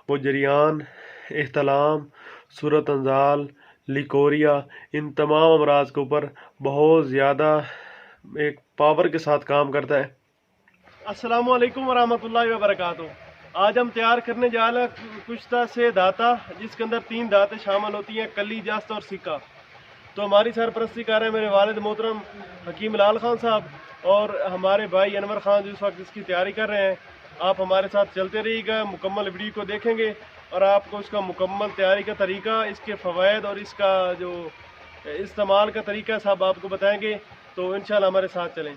वो जरियान, एहतलाम, सूरत अंजाल, लिकोरिया, इन तमाम अमराज के ऊपर बहुत ज़्यादा एक पावर के साथ काम करता है। अस्सलामु अलैकुम वरहमतुल्लाहि वबरकातुहू। आज हम तैयार करने जा रहे हैं कुश्ता से दाता, जिसके अंदर 3 दातें शामिल होती हैं, कली, जस्त और सिक्का। तो हमारी सरपरस्ती कर रहे हैं मेरे वालिद मोहतरम हकीम लाल खान साहब और हमारे भाई अनवर खान, जो इस वक्त इसकी तैयारी कर रहे हैं। आप हमारे साथ चलते रहिएगा, मुकम्मल वीडियो को देखेंगे और आपको इसका मुकम्मल तैयारी का तरीका, इसके फ़वाइद और इसका जो इस्तेमाल का तरीका सब आपको बताएंगे। तो इंशाल्लाह हमारे साथ चलें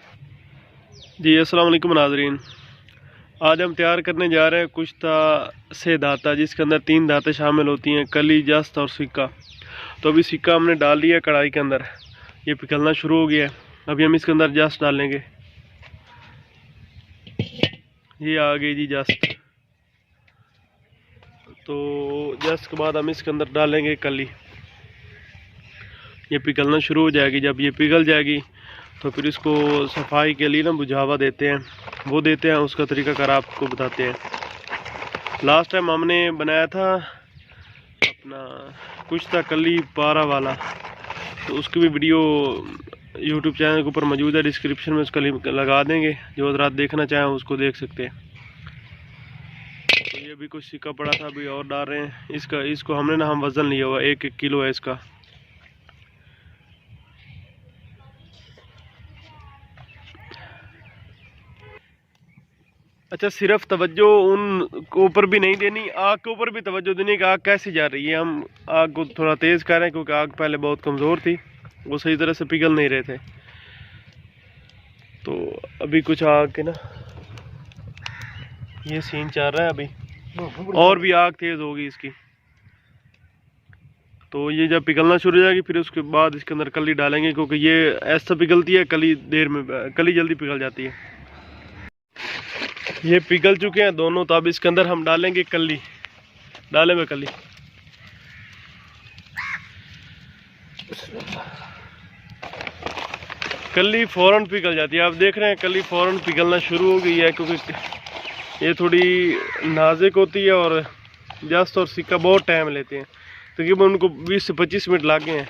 जी। अस्सलाम वालेकुम नाज़रीन, आज हम तैयार करने जा रहे हैं कुश्ता से दाता, जिसके अंदर 3 दातें शामिल होती हैं, कली, जस्त और सिक्का। तो अभी सिक्का हमने डाल लिया कढ़ाई के अंदर, ये पिघलना शुरू हो गया है। अभी हम इसके अंदर जस्त डालेंगे। ये आ गई जी जस्त। तो जस्त के बाद हम इसके अंदर डालेंगे कली। ये पिघलना शुरू हो जाएगी। जब ये पिघल जाएगी तो फिर इसको सफाई के लिए ना बुझावा देते हैं, वो देते हैं, उसका तरीकाकार आपको बताते हैं। लास्ट टाइम हमने बनाया था अपना कुश्ता कली पारा वाला, तो उसकी भी वीडियो यूट्यूब चैनल के ऊपर मौजूद है, डिस्क्रिप्शन में उसका लिंक लगा देंगे। जो हज़रात देखना चाहें उसको देख सकते हैं। तो ये भी कुछ सिक्का पड़ा था, अभी और डाल रहे हैं। इसको हमने ना हम वज़न लिया हुआ 1-1 किलो है इसका। अच्छा, सिर्फ तवज्जो उन ऊपर भी नहीं देनी, आग के ऊपर भी तवज्जो देनी कि आग कैसी जा रही है। हम आग को थोड़ा तेज़ कर रहे हैं क्योंकि आग पहले बहुत कमज़ोर थी, वो सही तरह से पिघल नहीं रहे थे। तो अभी कुछ आग के ना ये सीन चल रहा है अभी, और भी आग तेज़ होगी इसकी। तो ये जब पिघलना शुरू हो जाएगी फिर उसके बाद इसके अंदर कली डालेंगे, क्योंकि ये ऐसा पिघलती है, कली जल्दी पिघल जाती है। ये पिघल चुके हैं दोनों, तो अब इसके अंदर हम डालेंगे कली। डालें में कली। कली फ़ौरन पिघल जाती है। आप देख रहे हैं कली फ़ौरन पिघलना शुरू हो गई है, क्योंकि ये थोड़ी नाजुक होती है और जस्त और सिक्का बहुत टाइम लेते हैं। तकरीबन उनको 20 से 25 मिनट लग गए हैं।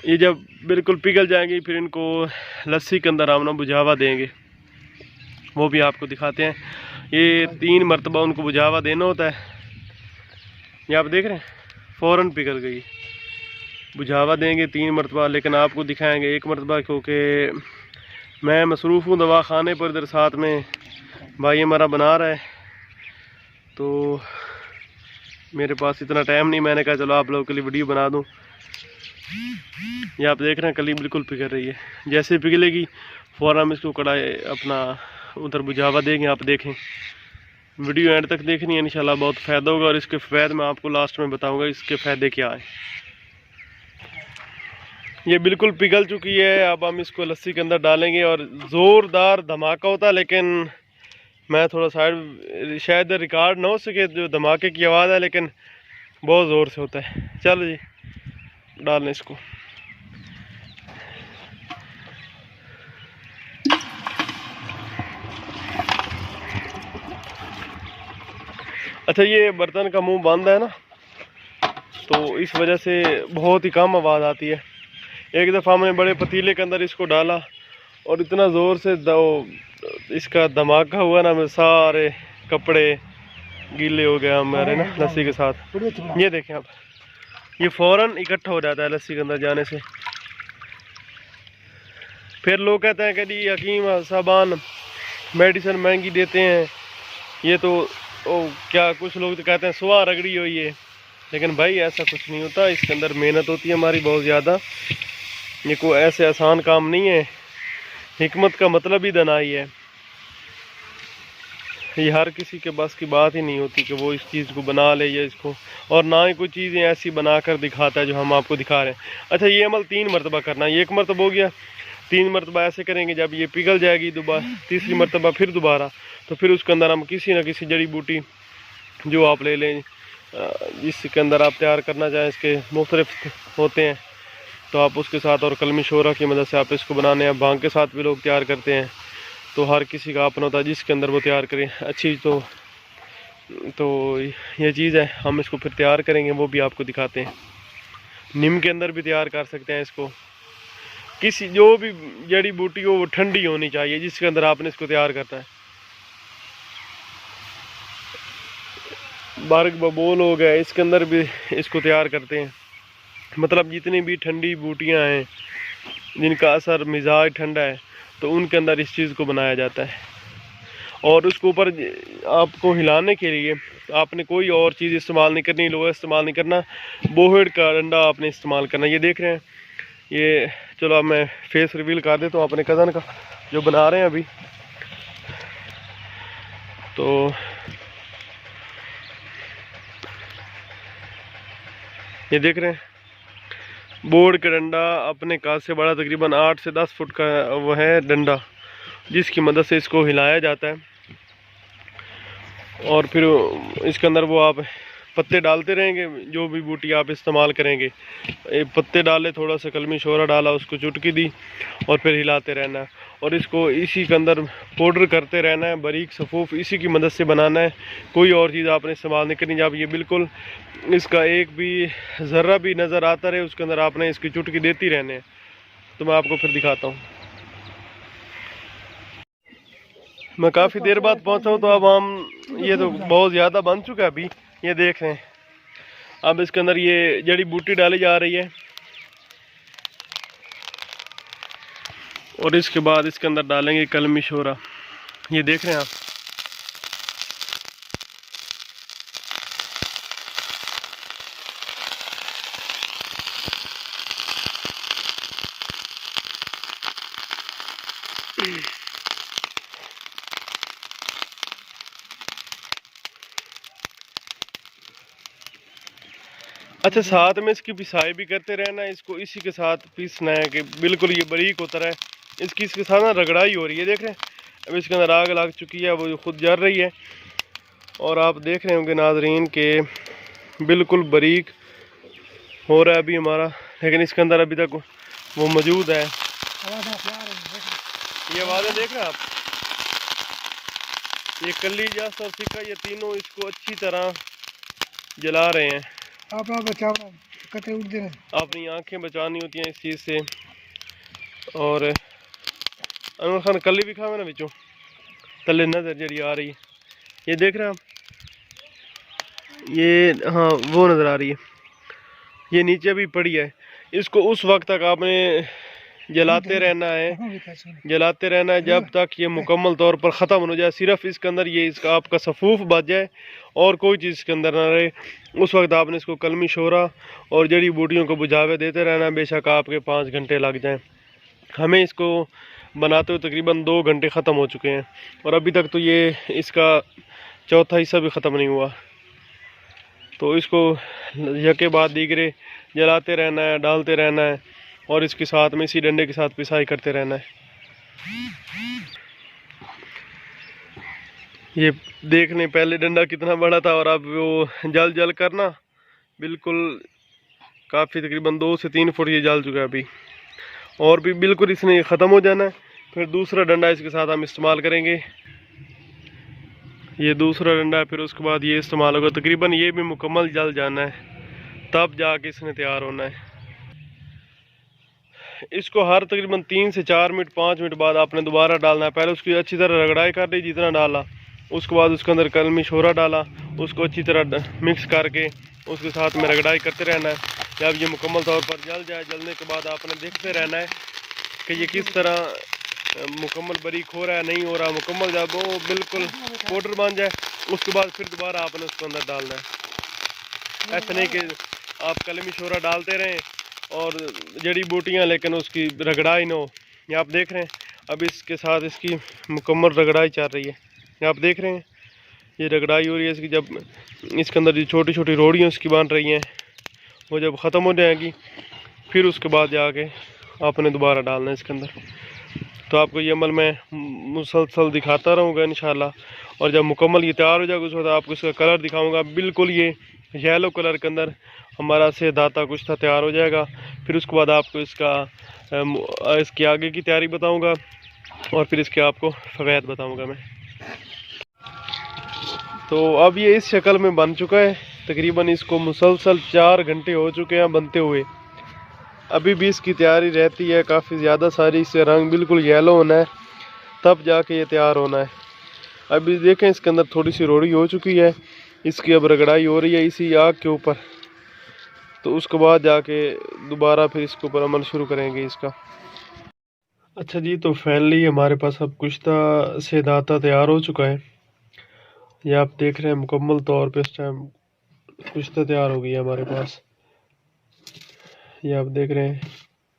ये जब बिल्कुल पिघल जाएंगी फिर इनको लस्सी के अंदर हम ना बुझावा देंगे, वो भी आपको दिखाते हैं। ये 3 मरतबा उनको बुझावा देना होता है। ये आप देख रहे हैं फ़ौरन पिघल गई। बुझावा देंगे 3 मरतबा, लेकिन आपको दिखाएंगे 1 मरतबा, क्योंकि मैं मसरूफ़ हूँ दवा खाने पर, इधर साथ में भाई हमारा बना रहा है, तो मेरे पास इतना टाइम नहीं। मैंने कहा चलो आप लोगों के लिए वीडियो बना दूँ। ये आप देख रहे हैं कली बिल्कुल पिघल रही है। जैसे पिघलेगी फ़ौरन हम इसको कढ़ाई अपना उधर बुझावा देंगे। आप देखें, वीडियो एंड तक देखनी है, इंशाल्लाह बहुत फ़ायदा होगा। और इसके फ़ायदे मैं आपको लास्ट में बताऊंगा इसके फ़ायदे क्या हैं। ये बिल्कुल पिघल चुकी है। अब हम इसको लस्सी के अंदर डालेंगे और ज़ोरदार धमाका होता है, लेकिन मैं थोड़ा साइड, शायद रिकॉर्ड ना हो सके जो धमाके की आवाज़ है, लेकिन बहुत ज़ोर से होता है। चलो जी, डालें इसको। अच्छा, ये बर्तन का मुंह बंद है ना, तो इस वजह से बहुत ही कम आवाज़ आती है। एक दफ़ा हमने बड़े पतीले के अंदर इसको डाला और इतना ज़ोर से इसका धमाका हुआ ना, मेरे सारे कपड़े गीले हो गए हमारे ना लस्सी के साथ। ये देखें आप, ये फ़ौरन इकट्ठा हो जाता है लस्सी के अंदर जाने से। फिर लोग कहते हैं कि जी हकीम साहबान मेडिसिन महंगी देते हैं, ये तो क्या कुछ लोग तो कहते हैं सुहा रगड़ी हुई है, लेकिन भाई ऐसा कुछ नहीं होता। इसके अंदर मेहनत होती है हमारी बहुत ज़्यादा। ये कोई ऐसे आसान काम नहीं है। हिकमत का मतलब ही दनाई है। ये हर किसी के बस की बात ही नहीं होती कि वो इस चीज़ को बना ले या इसको, और ना ही कोई चीज़ें ऐसी बना कर दिखाता है जो हम आपको दिखा रहे हैं। अच्छा, ये अमल 3 मरतबा करना है। 1 मरतबा हो गया, 3 मरतबा ऐसे करेंगे। जब ये पिघल जाएगी दोबारा, तीसरी मरतबा फिर दोबारा, तो फिर उसके अंदर हम किसी न किसी जड़ी बूटी जो आप ले लें, जिसके अंदर आप तैयार करना चाहें, इसके मुख्तलिफ होते हैं, तो आप उसके साथ, और कलमी शोरा की मदद से आप इसको बनाने हैं। भांग के साथ भी लोग तैयार करते हैं, तो हर किसी का अपना होता है जिसके अंदर वो तैयार करें। अच्छी तो तो ये चीज़ है, हम इसको फिर तैयार करेंगे, वो भी आपको दिखाते हैं। नीम के अंदर भी तैयार कर सकते हैं इसको। किसी जो भी जड़ी बूटी हो वो ठंडी होनी चाहिए जिसके अंदर आपने इसको तैयार करना है। बारक बबूल हो गया, इसके अंदर भी इसको तैयार करते हैं। मतलब जितनी भी ठंडी बूटियां हैं जिनका असर मिजाज ठंडा है, तो उनके अंदर इस चीज़ को बनाया जाता है। और उसके ऊपर आपको हिलाने के लिए आपने कोई और चीज़ इस्तेमाल नहीं करनी, लोहा इस्तेमाल नहीं करना, बोहड़ का डंडा आपने इस्तेमाल करना। ये देख रहे हैं ये, चलो अब मैं फेस रिवील कर देता हूँ अपने कज़न का जो बना रहे हैं अभी। तो ये देख रहे हैं बोर्ड का डंडा अपने काज से बड़ा, तकरीबन 8 से 10 फुट का वो है डंडा, जिसकी मदद से इसको हिलाया जाता है। और फिर इसके अंदर वो आप पत्ते डालते रहेंगे, जो भी बूटी आप इस्तेमाल करेंगे। पत्ते डाले, थोड़ा सा कलमी शोरा डाला, उसको चुटकी दी और फिर हिलाते रहना है। और इसको इसी के अंदर पाउडर करते रहना है, बारीक सफूफ इसी की मदद से बनाना है। कोई और चीज़ आपने इस्तेमाल नहीं करनी। जब ये बिल्कुल इसका एक भी ज़र्रा भी नज़र आता रहे, उसके अंदर आपने इसकी चुटकी देती रहने है। तो मैं आपको फिर दिखाता हूँ। मैं काफ़ी देर बाद पहुँचा हूँ, तो अब हम ये तो बहुत ज़्यादा बन चुका है अभी। ये देख रहे हैं, अब इसके अंदर ये जड़ी बूटी डाली जा रही है और इसके बाद इसके अंदर डालेंगे कलमी शोरा। ये देख रहे हैं आप। अच्छा, साथ में इसकी पिसाई भी करते रहना है। इसको इसी के साथ पीसना है कि बिल्कुल ये बारीक होता रहे। इसकी इसके साथ ना रगड़ाई हो रही है, देख रहे हैं। अब इसके अंदर आग लग चुकी है, वो खुद जल रही है। और आप देख रहे होंगे नाजरीन के बिल्कुल बारीक हो रहा है अभी हमारा, लेकिन इसके अंदर अभी तक वो मौजूद है। ये आवाज़ें देख रहे हैं आप। ये कली, जास और सिक्का, ये तीनों इसको अच्छी तरह जला रहे हैं। अपनी आंखें बचानी होती हैं इस चीज़ से। और अनवर खान कली भी खावे ना बिचों तले नजर जड़ी आ रही है। ये देख रहे हैं आप, ये हाँ वो नज़र आ रही है। ये नीचे भी पड़ी है। इसको उस वक्त तक आपने जलाते रहना है, जलाते रहना है जब तक ये मुकम्मल तौर पर ख़त्म हो जाए। सिर्फ इसके अंदर ये इसका आपका सफूफ बच जाए और कोई चीज़ इसके अंदर ना रहे। उस वक्त आपने इसको कलमी शोरा और जड़ी बूटियों को बुझावे देते रहना है। बेशक आपके 5 घंटे लग जाएं। हमें इसको बनाते हुए तकरीबन 2 घंटे ख़त्म हो चुके हैं और अभी तक तो ये इसका चौथा हिस्सा भी ख़त्म नहीं हुआ। तो इसको यके बाद दीगरे जलाते रहना है, डालते रहना है और इसके साथ में इसी डंडे के साथ पिसाई करते रहना है। ये देख लें पहले डंडा कितना बड़ा था और अब वो जल जल करना बिल्कुल काफ़ी तकरीबन 2 से 3 फुट ये जल चुका है अभी। और भी बिल्कुल इसने ख़त्म हो जाना है। फिर दूसरा डंडा इसके साथ हम इस्तेमाल करेंगे। ये दूसरा डंडा है, फिर उसके बाद ये इस्तेमाल होगा। तकरीबन ये भी मुकम्मल जल जाना है, तब जाके इसने तैयार होना है। इसको हर तकरीबन 3 से 4 मिनट 5 मिनट बाद आपने दोबारा डालना है। पहले उसकी अच्छी तरह रगड़ाई कर ली जितना डाला, उसके बाद उसके अंदर कलमी शोरा डाला, उसको अच्छी तरह मिक्स करके उसके साथ में रगड़ाई करते रहना है। जब ये मुकम्मल तौर पर जल जाए, जलने के बाद आपने देखते रहना है कि ये किस तरह मुकम्मल बारीक हो रहा है, नहीं हो रहा। मुकम्मल जब वो बिल्कुल पाउडर बन जाए, उसके बाद फिर दोबारा आपने उसको अंदर डालना है। ऐसा नहीं कि आप कलमी शोरा डालते रहें और जड़ी बूटियाँ लेकिन उसकी रगड़ाई ना हो। ये आप देख रहे हैं अब इसके साथ इसकी मुकम्मल रगड़ाई चल रही है। ये आप देख रहे हैं ये रगड़ाई हो रही है इसकी। जब इसके अंदर जो छोटी छोटी रोड़ियाँ उसकी बन रही हैं, वो जब ख़त्म हो जाएगी फिर उसके बाद जाके आपने दोबारा डालना है इसके अंदर। तो आपको ये अमल मैं मुसलसल दिखाता रहूँगा इंशाल्लाह। और जब मुकम्मल ये तैयार हो जाएगा उस वक्त आपको इसका कलर दिखाऊँगा। बिल्कुल ये येलो कलर के अंदर हमारा से दाता कुश्ता तैयार हो जाएगा। फिर उसके बाद आपको इसकी आगे की तैयारी बताऊँगा और फिर इसके आपको फ़वैद बताऊँगा मैं। तो अब ये इस शक्ल में बन चुका है। तकरीबन इसको मुसलसल 4 घंटे हो चुके हैं बनते हुए। अभी भी इसकी तैयारी रहती है काफ़ी ज़्यादा सारी। इससे रंग बिल्कुल येलो होना है तब जाके ये तैयार होना है। अभी देखें इसके अंदर थोड़ी सी रोड़ी हो चुकी है, इसकी अब रगड़ाई हो रही है इसी आग के ऊपर। तो उसके बाद जाके दोबारा फिर इसके ऊपर अमल शुरू करेंगे इसका। अच्छा जी, तो फाइनली हमारे पास अब कुश्ता से दाता तैयार हो चुका है। ये आप देख रहे हैं मुकम्मल तौर पे इस टाइम कुश्ता तैयार हो गया हमारे पास। ये आप देख रहे हैं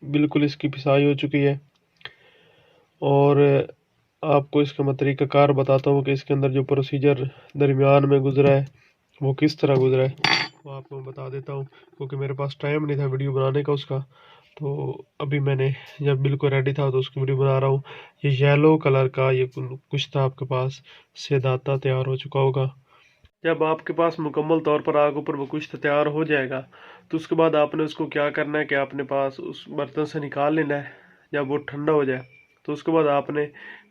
बिल्कुल इसकी पिसाई हो चुकी है। और आपको इसका मैं तरीक़ाकार बताता हूँ कि इसके अंदर जो प्रोसीजर दरमियान में गुजरा है वो किस तरह गुजरा है, वो आपको मैं बता देता हूँ। क्योंकि मेरे पास टाइम नहीं था वीडियो बनाने का उसका, तो अभी मैंने जब बिल्कुल रेडी था तो उसकी वीडियो बना रहा हूँ। ये येलो कलर का ये कुश्ता आपके पास से दाता तैयार हो चुका होगा। जब आपके पास मुकम्मल तौर पर आग ऊपर वो कुश्ता तैयार हो जाएगा तो उसके बाद आपने उसको क्या करना है कि आपने पास उस बर्तन से निकाल लेना है। जब वो ठंडा हो जाए तो उसके बाद आपने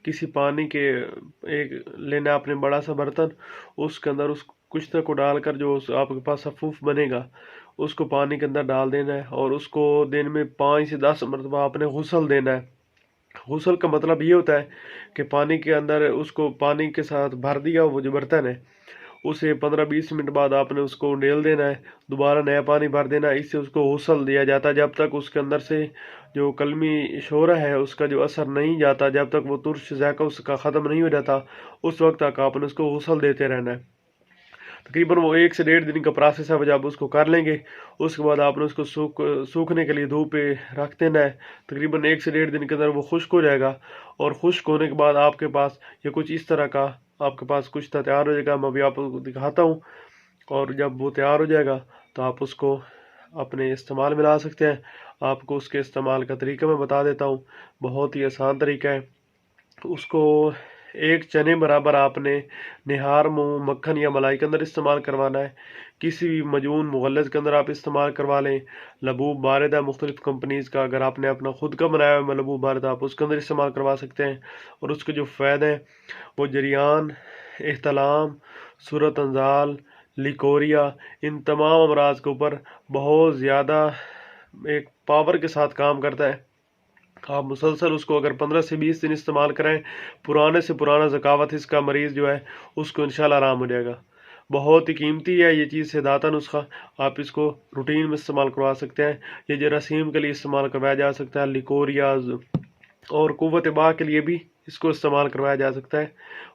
किसी पानी के एक लेना है आपने बड़ा सा बर्तन, उसके अंदर उस कुश्ते को डालकर जो आपके पास सफूफ बनेगा उसको पानी के अंदर डाल देना है। और उसको दिन में 5 से 10 मरतबा आपने गुसल देना है। गुसल का मतलब ये होता है कि पानी के अंदर उसको पानी के साथ भर दिया वो जो बर्तन है, उसे 15-20 मिनट बाद आपने उसको डेल देना है, दोबारा नया पानी भर देना है। इससे उसको गुसल दिया जाता है जब तक उसके अंदर से जो कलमी शोरा है उसका जो असर नहीं जाता, जब तक वो तुर्श जायका उसका ख़त्म नहीं हो जाता, उस वक्त तक आपने उसको गुसल देते रहना है। तकरीबन वो 1 से 1.5 दिन का प्रोसेस है। जब उसको कर लेंगे उसके बाद आपने उसको सूखने के लिए धूप पे रख देना है। तकरीबन 1 से 1.5 दिन के अंदर वो खुश्क हो जाएगा। और खुश्क होने के बाद आपके पास ये कुछ इस तरह का आपके पास कुश्ता तैयार हो जाएगा। मैं अभी आपको दिखाता हूँ। और जब वो तैयार हो जाएगा तो आप उसको अपने इस्तेमाल में ला सकते हैं। आपको उसके इस्तेमाल का तरीका मैं बता देता हूँ। बहुत ही आसान तरीका है। उसको 1 चने बराबर आपने निहार मुँह मक्खन या मलाई के अंदर इस्तेमाल करवाना है। किसी भी मजून मुगल्लज़ के अंदर आप इस्तेमाल करवा लें। लबूब बारिद है मुख्तलिफ़ कंपनीज़ का, अगर आपने अपना खुद का बनाया हुआ लबूब बारिद आप उसके अंदर इस्तेमाल करवा सकते हैं। और उसके जो फ़ायदे हैं वो जरियान, एहतलाम, सूरत अंजाल, लिकोरिया, इन तमाम अमराज के ऊपर बहुत ज़्यादा एक पावर के साथ काम करता है। आप मुसलसल उसको अगर 15 से 20 दिन इस्तेमाल करें, पुराने से पुराना ज़कावत इसका मरीज़ जो है उसको इंशाल्लाह आराम हो जाएगा। बहुत ही कीमती है ये चीज़ सेहदाता नुस्खा। आप इसको रूटीन में इस्तेमाल करवा सकते हैं। ये जरासीम के लिए इस्तेमाल करवाया जा सकता है, लिकोरियाज और कुव्वत बा के लिए भी इसको इस्तेमाल करवाया जा सकता है।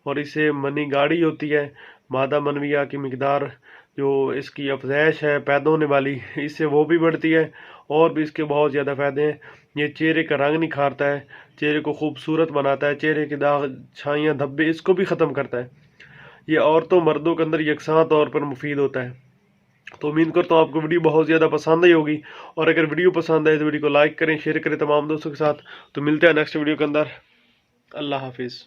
और इससे मनी गाढ़ी होती है, मादा मनविया की मिकदार जो इसकी अफजैश है पैदा होने वाली, इससे वो भी बढ़ती है। और भी इसके बहुत ज़्यादा फ़ायदे हैं। ये चेहरे का रंग निखारता है, चेहरे को खूबसूरत बनाता है, चेहरे के दाग छाइयाँ धब्बे इसको भी ख़त्म करता है। ये औरतों मर्दों के अंदर यकसां तौर पर मुफीद होता है। तो उम्मीद करता हूँ आपको वीडियो बहुत ज़्यादा पसंद आई होगी। और अगर वीडियो पसंद आए तो वीडियो को लाइक करें, शेयर करें तमाम दोस्तों के साथ। तो मिलते हैं नेक्स्ट वीडियो के अंदर। अल्लाह हाफिज़।